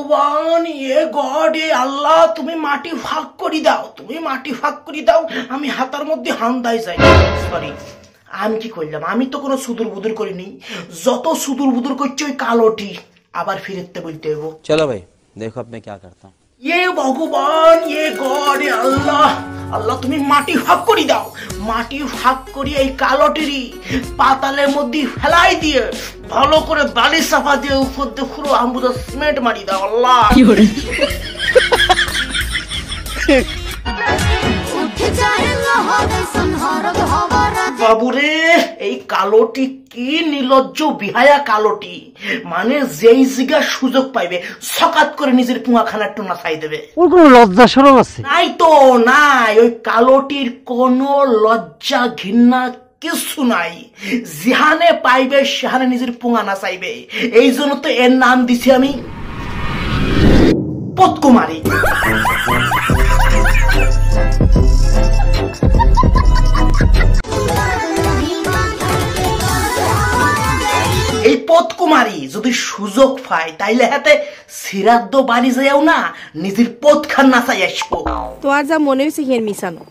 ভগবান, এ গড, এ আল্লাহ, তুমি মাটি ভাগ করে দাও, তুমি মাটি ভাগ করে দাও, আমি হাতার মধ্যে হান্দায় যাই। সরি, আমি কি করলাম? আমি তো কোনো সুদূর বুদুর করিনি। যত সুদূর বুদুর করছে ওই কালোটি আবার ফিরতে বলতে হইব। চলো ভাই, দেখো আপনি কি করতা। এ ভগবান, এ গড, এ আল্লাহ, আল্লাহ তুমি মাটি ভাগ করে দাও, মাটি ভাগ করে এই কালোটিরই পাতালের মধ্যে ফেলাই দিয়ে ভালো করে বালি সাফা দিয়ে উপর দিয়ে পুরো আম্বুজা সিমেন্ট মারি দাও আল্লাহ। বাবুরে, এই কালোটি কি নির্লজ্জ বিহায়া কালোটি, মানে যেই জিগা সুযোগ পাইবে সকাত করে নিজের পুঙাখানা একটু নাচাই দেবে। ওর কোনো লজ্জা শরম আছে? নাই তো নাই, ওই কালোটির কোনো লজ্জা ঘৃণা কিছু নাই। যেহানে পাইবে সেহানে নিজের পুঙা নাচাইবে। এই জন্য তো এর নাম দিছি আমি পদ্মকুমারী। এই পদ্মকুমারী যদি সুযোগ পায় তাইলে হাতে সিরাদ্দ বাড়ি যাও না, নিজের পদ খান নাচাই আসবো। তো আর যা মনে হয়েছে হিয়ার মিশানো।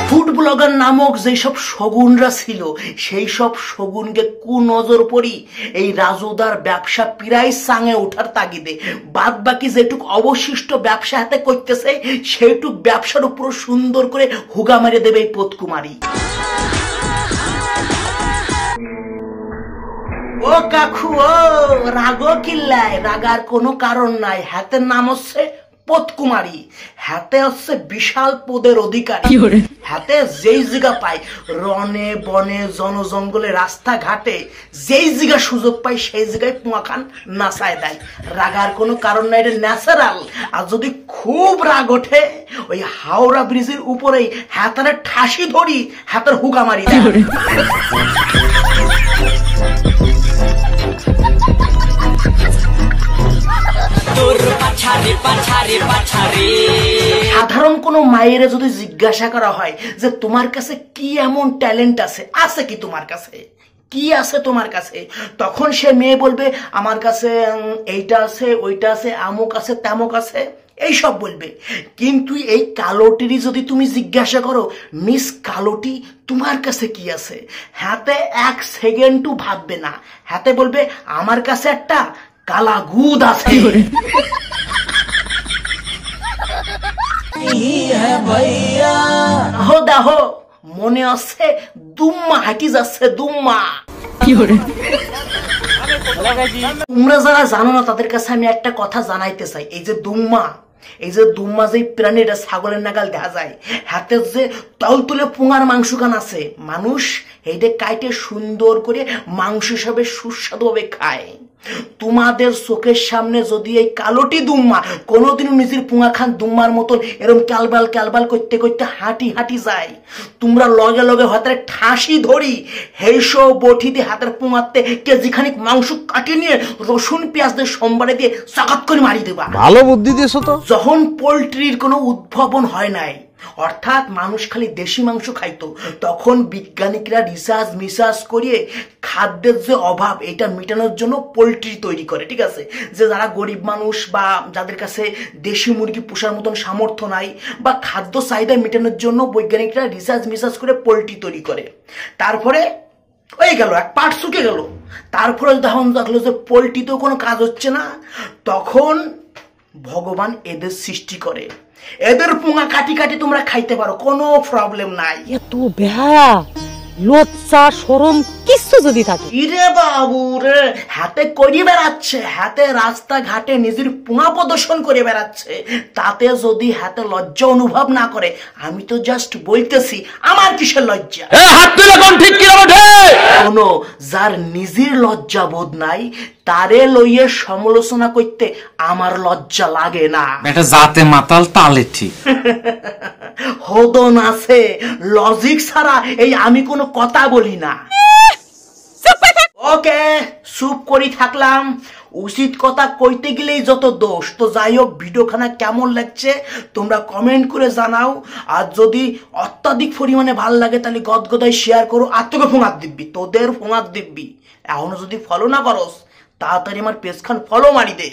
ফুড ব্লগার নামক যেসব শগুনরা ছিল, সেই সব শগুনকে কুনজর পড়ি এই রাজুদার ব্যবসা প্রায় সাঙে ওঠার তাগিদে বাদ বাকি যেটুক অবশিষ্ট ব্যবসা হাতে করতেছে সেইটুক ব্যবসার উপর সুন্দর করে হুগা মেরে দেবে এই পদ্মকুমারী। ও কাকু, ও রাগো কিল্লায়, রাগার কোনো কারণ নাই। হাতের নাম হচ্ছে পদ্মকুমারী, হাতে হচ্ছে বিশাল পদের অধিকারী। হাতে যেই জায়গা পায়, রনে বনে জনজঙ্গলে রাস্তাঘাটে যেই জায়গা সুযোগ পায় সেই জায়গায় পুয়াখান নাচায় দেয়। রাগার কোনো কারণ নাই, এটা ন্যাচারাল। আর যদি খুব রাগ ওঠে, ওই হাওড়া ব্রিজের উপরেই হাতের ঠাসি ধরি, হাতের হুকা মারি দেয়। সাধারণ কোনো মায়ের যদি জিজ্ঞাসা করা হয় যে তোমার কাছে কি এমন ট্যালেন্ট আছে, আছে কি তোমার কাছে, কি আছে তোমার কাছে, তখন সে মেয়ে বলবে আমার কাছে এইটা আছে, ওইটা আছে, আমুক আছে, তেমক আছে, এইসব বলবে। কিন্তু এই কালোটিরই যদি তুমি জিজ্ঞাসা করো, মিস কালোটি তোমার কাছে কি আছে, হাতে এক সেকেন্ডও ভাববে না, হাতে বলবে আমার কাছে একটা কালা গুদ আছে। দেখো মনে আছে দুম্মা হাঁটি যাচ্ছে, দুম্মা। তোমরা যারা জানো না তাদের কাছে আমি একটা কথা জানাইতে চাই। এই যে দুম্মা, এই যে দুম্মা যে প্রাণীটা ছাগলের নাগাল দেখা যায়, হাতে যে তল তুলে পুঙার মাংস খান আছে, মানুষ এইটা কাইটে সুন্দর করে মাংস হিসাবে সুস্বাদু ভাবে খায়। তোমাদের চোখের সামনে যদি এই কালোটি দুম্মা কোনোদিনও নিজের পুঙা খান দুম্মার মতন এরকম ক্যালবাল ক্যালবাল করতে করতে হাঁটি হাঁটি যায়, তোমরা লগে লগে হাতের ঠাসি ধরি হেসো বটিতে হাতের পুঙাতে কেজি খানিক মাংস কাটিয়ে নিয়ে রসুন পেঁয়াজ দিয়ে সোমবারে দিয়ে চাকাত করে মারি দেবা। ভালো বুদ্ধি দিয়েছো তো। যখন পোল্ট্রির কোনো উদ্ভাবন হয় নাই, অর্থাৎ মানুষ খালি দেশি মাংস খাইতো, তখন বিজ্ঞানিকরা রিসার্চ মিসার্চ করিয়ে খাদ্যের যে অভাব এটা মেটানোর জন্য পোল্ট্রি তৈরি করে। ঠিক আছে, যে যারা গরিব মানুষ বা যাদের কাছে দেশি মুরগি পোষার মতন সামর্থ্য নাই বা খাদ্য চাহিদা মেটানোর জন্য বৈজ্ঞানিকরা রিসার্চ মিসার্চ করে পোল্ট্রি তৈরি করে। তারপরে হয়ে গেল, এক পার্ট শুকে গেল। তারপরে তখন দেখলো যে পোল্ট্রিতেও কোনো কাজ হচ্ছে না, তখন ভগবান এদের সৃষ্টি করে। এদের পুঙা কাটি কাটি তোমরা খাইতে পারো, কোনো প্রবলেম নাই। এত বেহায়া লজ্জা শরম কিছু যদি থাকে, ইরে বাবু রে, হাতে করি বেড়াচ্ছে, হাতে রাস্তা ঘাটে নিজের পুঙা প্রদর্শন করে বেড়াচ্ছে, তাতে যদি হাতে লজ্জা অনুভব না করে, আমি তো জাস্ট বলতেছি আমার কিসের লজ্জা। শোনো, যার নিজের লজ্জা বোধ নাই তারে লইয়ে সমালোচনা করতে আমার লজ্জা লাগে না। এটা জাতে মাতাল তালে ঠিক। হদন আছে, লজিক ছাড়া এই আমি কোনো কথা বলি না। ওকে, চুপ করি থাকলাম। উচিত কথা কইতে গেলেই যত দোষ। তো যাই হোক, ভিডিওখানা কেমন লাগছে তোমরা কমেন্ট করে জানাও। আর যদি অত্যাধিক পরিমাণে ভাল লাগে তাহলে গদগদায় শেয়ার করো। আর তোকে ফোঙাত দিবি, তোদের ফোঙাত দিবি। এখনো যদি ফলো না করস তাড়াতাড়ি আমার পেজ খান ফলো মারি দে।